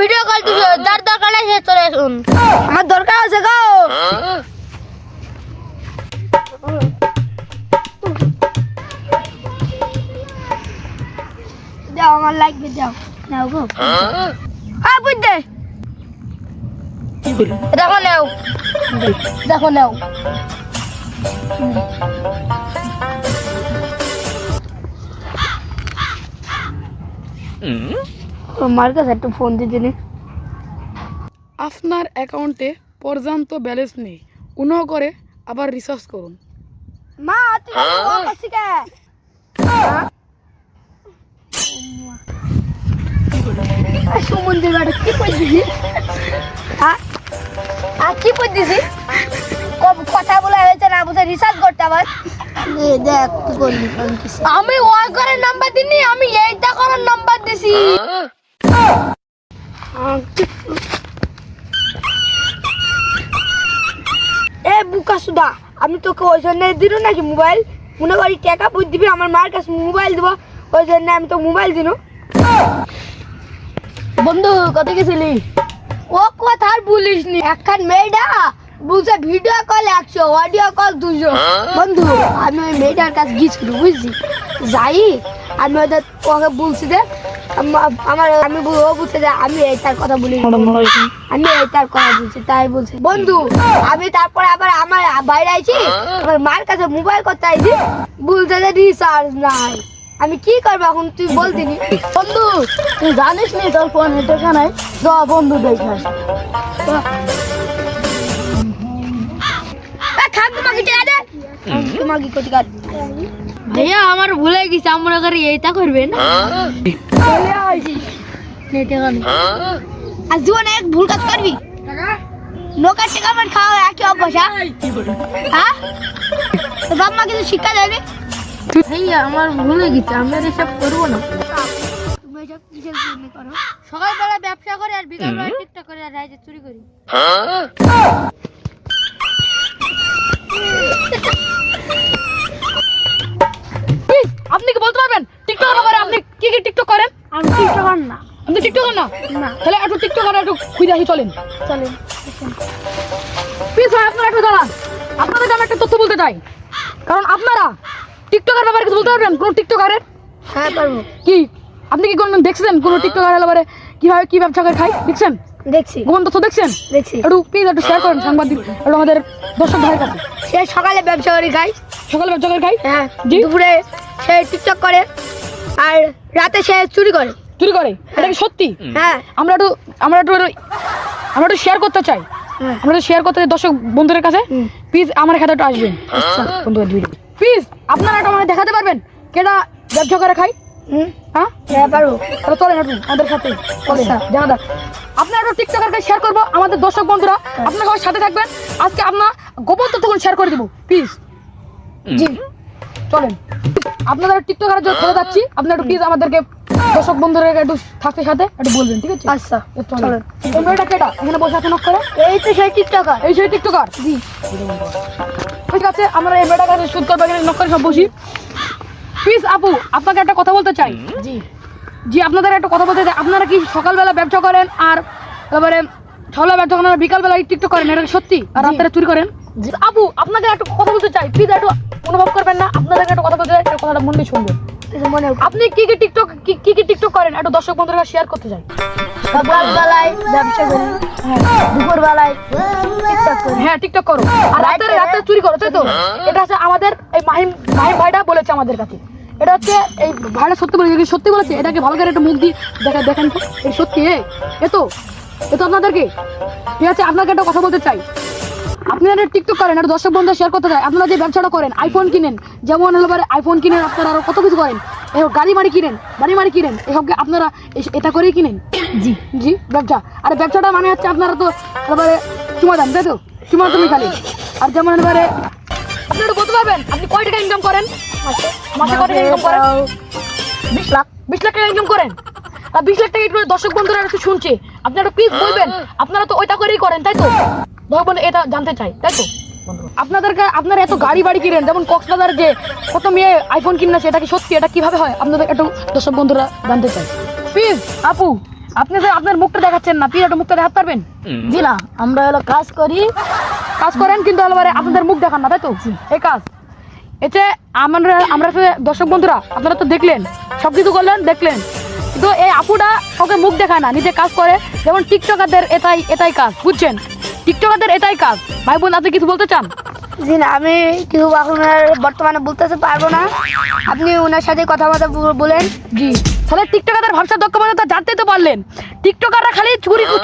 Video call দিছো, যার দরকার নাই সে চলে আসুন। আমার দরকার আছে গো। দাও আমার লাগবে, দাও নাও গো। হ্যাঁ বুঝতে দেখো নাও, দেখো নাও। মার কাছে একটু ফোন দিতে নে। আপনার অ্যাকাউন্টে পর্যাপ্ত ব্যালেন্স নেই, অনুগ্রহ করে আবার রিচার্জ করুন। মা তুই করছিস কে? সমুদ্রের বাড়ি কি করছিস? আর কি করছিস? কথা বলা হয়েছে না, বুঝে রিসার্চ করতে আবার। দেখ কি করলি, আমি ওই করার নাম্বার দিইনি, আমি এইটা করার নাম্বার দিছি। এ বুকা সুদা, আমি তোকে ওই জন্য দিল নাকি মোবাইল? মনে করি টাকা বুঝ দিবি, আমার মার কাছে মোবাইল দিব, ওই জন্য আমি তো মোবাইল দিল। বন্ধু কত গেছিলি? ও কথা আর বলিস নি, একখান মেয়েটা বলছে ভিডিও কল 100, অডিও কল 200। বন্ধু আমি ওই মেয়েটার কাছে গিয়েছিল বুঝছি, যাই আমি ওদের ওকে বলছি যে আমি ও বলছে যে আমি এইটার কথা বলি, আমি এইটার কথা বলছি, তাই বলছি। বন্ধু আমি তারপরে আবার আমার বাইরে আইছি, আমার মার কাছে মোবাইল করতে আইছি, বলছে যে রিচার্জ নাই। আমি কি করবো এখন তুই বলতিনি? বন্ধু তুই জানিস নি তোর ফোন টাকা নাই, চ বন্ধু দেখে আসি। ভাইয়া আমার ভুলে গেছি, আমরা করে এইটা করবেন আর জীবনে এক ভুল কাজ করবি, লোকের টাকা আমার খাওয়া একই অভ্যাস। হ্যাঁ বাপ মা কিছু শিক্ষা দেয়নি। ভাইয়া আমার ভুলে গেছে, আমরা এসব করবো না। তুমি এসব কিসের জন্য করো? সকালবেলা ব্যবসা করে আর বিকালবেলা টিকটক করে আর রাইতে চুরি করি। আপনি কি বলতে পারবেন টিকটকের ব্যাপারে আপনি কি কি টিকটক করেন? আমি টিকটকার না। আপনি টিকটকার না? না। তাহলে একটু টিকটকার একটু খুঁজে আসি, চলেন চলেন। প্লিজ ভাই আপনারা একটু দাঁড়ান, আপনাদেরকে আমি একটা তথ্য বলতে চাই, কারণ আপনারা টিকটকের ব্যাপারে কিছু বলতে পারবেন কোন টিকটকারের? হ্যাঁ পারবো। কি আপনি কি কোনদিন দেখছেন কোন টিকটকারের ব্যাপারে কিভাবে কি ব্যবসা করে খায়? দেখছেন? দেখছি। গোপন তথ্য দেখছেন? দেখছি। একটু প্লিজ একটু শেয়ার করেন সাংবাদিক একটু আমাদের দর্শক ভাইয়ের কাছে। সে সকালে ব্যবসা করে খায়, সকালে ব্যবসা করে খায়, হ্যাঁ দুপুরে সে টিকটক করে আর রাতে সে চুরি করে। চুরি করে? এটা কি সত্যি? হ্যাঁ। আমরা একটু শেয়ার করতে চাই, আমরা শেয়ার করতে চাই দর্শক বন্ধুদের কাছে। প্লিজ আমার খাতে একটু আসবেন বন্ধুদের ভিডিও, প্লিজ আপনারা একটু আমাকে দেখাতে পারবেন কেটা ব্যবসা করে খায়? হ্যাঁ হ্যাঁ পারবো। তাহলে চলেন একটু আমাদের সাথে দেখা যাক। আপনারা একটু টিকটকের কাছে শেয়ার করবো, আমাদের দর্শক বন্ধুরা আপনারা সবাই সাথে থাকবেন। আজকে আপনার গোপন তথ্যগুলো শেয়ার করে দেবো প্লিজ। জি চলেন, আপনাদের টিকটকারের জন্য চলে যাচ্ছি, আপনারা একটু প্লিজ আমাদেরকে দর্শক বন্ধুরা একটু থাকতে সাথে একটু বলবেন, ঠিক আছে? আচ্ছা চলেন। তোমরা কেটা এখানে বসে আছে নক করে? এই তো সেই টিকটকার, এই সেই টিকটকার। জি ঠিক আছে, আমরা এই মেয়েটার কাছে শুট করবো, এখানে নক করে সব বসি। প্লিজ আপু আপনাকে একটা কথা বলতে চাই। জি জি আপনাদের একটা কথা বলতে চাই, আপনারা কি সকালবেলা ব্যবসা করেন আর তারপরে সকালবেলা ব্যবসা করেন আর বিকালবেলা টিকটক করেন, এটা সত্যি? আর রাত্রে চুরি করেন? আপু আপনাকে একটা কথা বলতে চাই, প্লিজ একটু অনুভব করবেন না, আপনাদেরকে একটা কথা বলতে চাই, একটা কথাটা মনে শুনবেন। আপনি কি কি টিকটক করেন একটু দর্শক বন্ধুরা শেয়ার করতে চাই। সকালবেলায় ব্যবসা করি, দুপুরবেলায় টিকটক করি। হ্যাঁ টিকটক করো আর রাতে চুরি করো, তাই তো? এটা হচ্ছে আমাদের এই মাহিম ভাইটা বলেছে আমাদের কাছে, এটা হচ্ছে এই ভাইটা সত্যি বলেছে, সত্যি বলেছে। এটাকে ভালো করে একটা মুখ দিয়ে দেখেন তো, এটা সত্যি? এ তো আপনাদেরকে ঠিক আছে, আপনাকে একটা কথা বলতে চাই, আপনারা টিকটক করেন আর দর্শক বন্ধু শেয়ার করতে চাই, আপনারা যে ব্যবসাটা করেন আইফোন কিনেন, যেমন হলো আইফোন কিনেন, আপনারা আরো কত কিছু করেন, গাড়ি বাড়ি কিনেন, এসবকে আপনারা এটা করেই কিনেন। জি জি ব্যবসা, আর ব্যবসাটা মানে হচ্ছে আপনারা তো এবারে চুমা দেন, তাই তো? চুমা তুমি খালি। আর যেমন এবারে আপনি একটু বলতে পারবেন আপনি কয় টাকা ইনকাম করেন মাসে? কত টাকা ইনকাম করেন? 20 লাখ টাকা ইনকাম করেন। আর 20 লাখ টাকা করে দর্শক বন্ধুরা একটু শুনছে, আপনারা প্লিজ বলবেন আপনারা তো ওইটা করেই করেন, তাই তো? ধরবেন এটা জানতে চাই, তাই তো? আপনারা এত গাড়ি বাড়ি কিনেন, যেমন কক্সবাজার যে কত মেয়ে আইফোন কিনে, সেটা কি সত্যি? এটা কিভাবে হয় আপনাদের একটু দর্শক বন্ধুরা জানতে চাই। প্লিজ আপু আপনি যে আপনার মুখটা দেখাচ্ছেন না, প্লিজ একটু মুখটা দেখাতে পারবেন? জি না, আমরা হলো কাজ করি। কাজ করেন কিন্তু এবারে আপনাদের মুখ দেখান না, তাই তো? এই কাজ এতে আমরা তো দর্শক বন্ধুরা আপনারা তো দেখলেন, সব কিছু করলেন দেখলেন, কিন্তু এই আপুটা কাউকে মুখ দেখায় না, নিজে কাজ করে। যেমন টিকটকারদের এটাই কাজ, বুঝছেন? টিকটকারদের এটাই কাজ। ভাই বোন, আপনি কিছু বলতে চান? জি না, আমি কিছু এখন আর বর্তমানে বলতে পারবো না। আপনি ওনার সাথে কথা বলেন। জি, তাহলে টিকটকারদের ব্যবসা দক্ষতা তো জানতেই তো পারলেন। টিকটকাররা খালি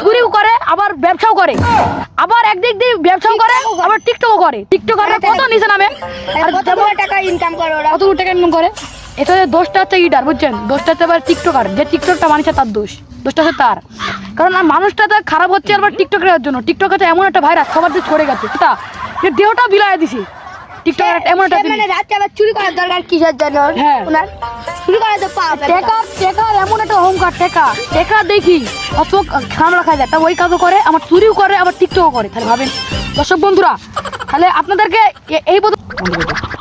চুরিও করে, আবার ব্যবসাও করে, আবার একদিক দিয়ে ব্যবসাও করে, আবার টিকটকও করে। টিকটকাররা কত নিচে নামে, আর কতগুলো টাকা ইনকাম করে ওরা? কত টাকা ইনকাম করে। এটা দোষটা হচ্ছে ইডার, বুঝছেন? দোষটা হচ্ছে আবার টিকটকার, যে টিকটকটা বানিয়েছে তার দোষটা হচ্ছে তার। কারণ মানুষটা তো খারাপ হচ্ছে আবার টিকটকের জন্য। টিকটক হচ্ছে এমন একটা ভাইরাস, সবার দিয়ে ছড়ে গেছে, তা যে দেহটা বিলায় দিছি। টিকটকার এমন একটা মানে রাতে আবার চুরি করার দরকার কিসের জন্য? হ্যাঁ, ওনার চুরি করা তো পাওয়া টেকার এমন একটা অহংকার। টেকা দেখি চোখ খাম রাখা যায়, তা ওই কাজও করে, আমার চুরিও করে, আবার টিকটকও করে। তাহলে ভাবেন দর্শক বন্ধুরা, তাহলে আপনাদেরকে এই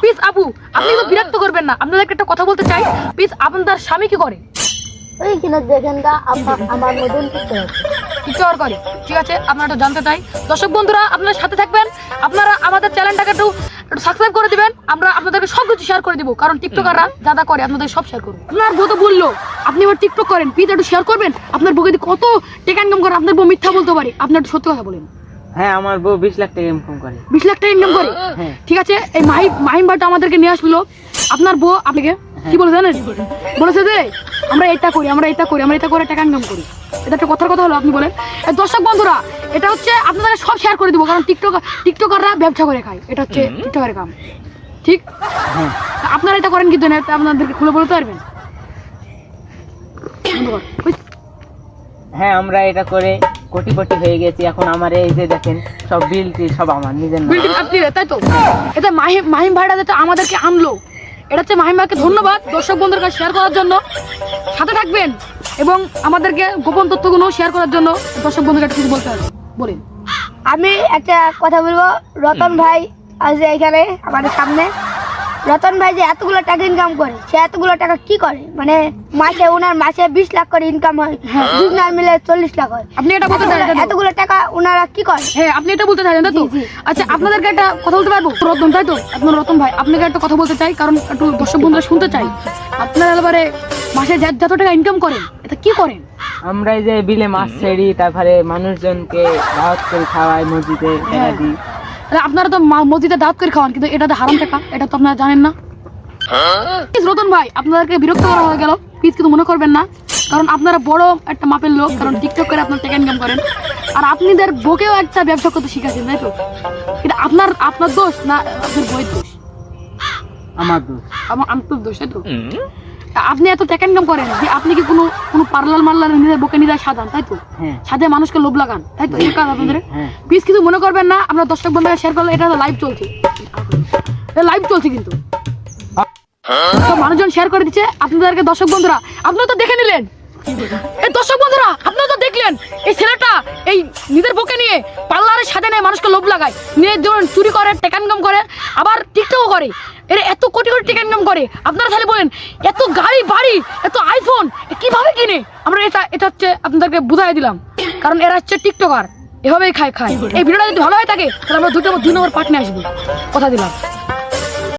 প্লিজ আপু, আপনি তো বিরক্ত করবেন না, আপনাদেরকে একটা কথা বলতে চাই। প্লিজ, আপনার স্বামী কি করে? ওই কিনা দেখেন গা, আমার মতন টিকটক করে, ঠিক আছে? আপনারা একটু জানতে চাই। দর্শক বন্ধুরা, আপনারা সাথে থাকবেন, আপনারা আমাদের চ্যানেলটাকে একটু সাবস্ক্রাইব করে দিবেন। আমরা আপনাদেরকে সব কিছু শেয়ার করে দিব, কারণ টিকটকাররা যারা করে আপনাদের সব শেয়ার করবো। আপনার বউ তো বললো আপনি এবার টিকটক করেন, প্লিজ একটু শেয়ার করবেন। আপনার বউকে দিয়ে কত টাকা ইনকাম করে, আপনার বউ মিথ্যা বলতে পারে, আপনি একটু সত্যি কথা বলেন। হ্যাঁ, আমার বউ 20 লাখ টাকা ইনকাম করে। 20 লাখ টাকা ইনকাম করে? হ্যাঁ। ঠিক আছে, এই মাহিম ভাইটা আমাদেরকে নিয়ে আসলো। আপনার বউ আপনাকে কি বলে জানেন? বলেছে যে আমরা এটা করি, আমরা এটা করি, আমরা এটা করে টাকা ইনকাম করি। এটা একটা কথার কথা হলো, আপনি বলেন। দর্শক বন্ধুরা, এটা হচ্ছে আপনাদের সব শেয়ার করে দিব, কারণ টিকটকাররা ব্যবসা করে খায়, এটা হচ্ছে টিকটকের কাম, ঠিক? হ্যাঁ। আপনারা এটা করেন কিন্তু না, আপনাদেরকে খুলে বলতে পারবেন? হ্যাঁ, আমরা এটা করে কোটি হয়ে গেছি। এখন আমার এই যে দেখেন সব বিল টিল সব আমার নিজের নামে। বিল্ডিং আপনি, তাই তো? এটা মাহিম ভাইটা যেটা আমাদেরকে আনলো, এটা হচ্ছে মাহিম ভাইকে ধন্যবাদ দর্শক বন্ধুর কাছে শেয়ার করার জন্য। সাথে থাকবেন এবং আমাদেরকে গোপন তথ্যগুলো শেয়ার করার জন্য দর্শক বন্ধুকে একটু কিছু বলতে হবে, বলেন। আমি একটা কথা বলবো। রতন ভাই আজ এখানে আমাদের সামনে। রতন ভাই যে এতগুলো টাকা ইনকাম করে, সে এতগুলো টাকা কি করে? মানে ওনার মাসে 20 লাখ করে ইনকাম হয়, দুজনের মিলে 40 লাখ হয়। আপনি এটা বলতে চাইছেন? এতগুলো টাকা ওনারা কি করে? হ্যাঁ, আপনি এটা বলতে চাইছেন, তাই তো? জি। আচ্ছা, আপনাদেরকে একটা কথা বলতে পারবো? রতন, তাই তো? আপনার রতন ভাই, আপনাকে একটা কথা বলতে চাই, কারণ একটু দর্শক বন্ধুরা শুনতে চাই। আপনারা এবারে মাসে যত টাকা ইনকাম করেন, এটা কি করেন? আমরা এই যে বিলে মাছ ছেড়ি, তারপরে মানুষজনকে দাওয়াত করে খাওয়াই, মসজিদে টাকা দিই। তাহলে আপনারা তো মসজিদে দাওয়াত করে খাওয়ান, কিন্তু এটা তো হারাম টাকা, এটা তো আপনারা জানেন না। প্লিজ রতন ভাই, আপনাদেরকে বিরক্ত করা হয়ে গেল, প্লিজ কিন্তু মনে করবেন না, কারণ আপনারা বড় একটা মাপের লোক, কারণ টিকটক করে আপনার টাকা ইনকাম করেন, আর আপনাদের বউকেও একটা ব্যবসা করতে শিখাচ্ছেন, তাই তো? এটা আপনার দোষ না আপনার বউয়ের দোষ? আমার দোষ। আমার দোষ, তাই তো? আপনি এত টাকা ইনকাম করেন যে আপনি কি কোনো পার্লার নিজের বউকে নিজে সাজান, তাই তো? হ্যাঁ। সাথে মানুষকে লোভ লাগান, তাই তো? এই কাজ আপনাদের। হ্যাঁ। প্লিজ কিছু মনে করবেন না, আপনার দর্শক বন্ধুরা শেয়ার করলে, এটা লাইভ চলছে, লাইভ চলছে কিন্তু তো মানুষজন শেয়ার করে দিচ্ছে। আপনাদেরকে দর্শক বন্ধুরা, আপনারা তো দেখে নিলেন। এই দর্শক বন্ধুরা, আপনারা তো দেখলেন এই ছেলেটা এই নিজের বউকে নিয়ে পার্লারের সাথে নেয়, মানুষকে লোভ লাগায়, নিয়ে যেমন চুরি করে, টাকা ইনকাম করে, আবার টিকটকও করে। এর এত কোটি টাকা ইনকাম করে। আপনারা তাহলে বলেন, এত গাড়ি বাড়ি, এত আইফোন কিভাবে কিনে? আমরা এটা হচ্ছে আপনাদেরকে বুঝাই দিলাম, কারণ এরা হচ্ছে টিকটকার, এভাবেই খায়। এই ভিডিওটা যদি ভালো হয় থাকে, তাহলে আমরা 2 নম্বর পার্ট নিয়ে আসবো, কথা দিলাম।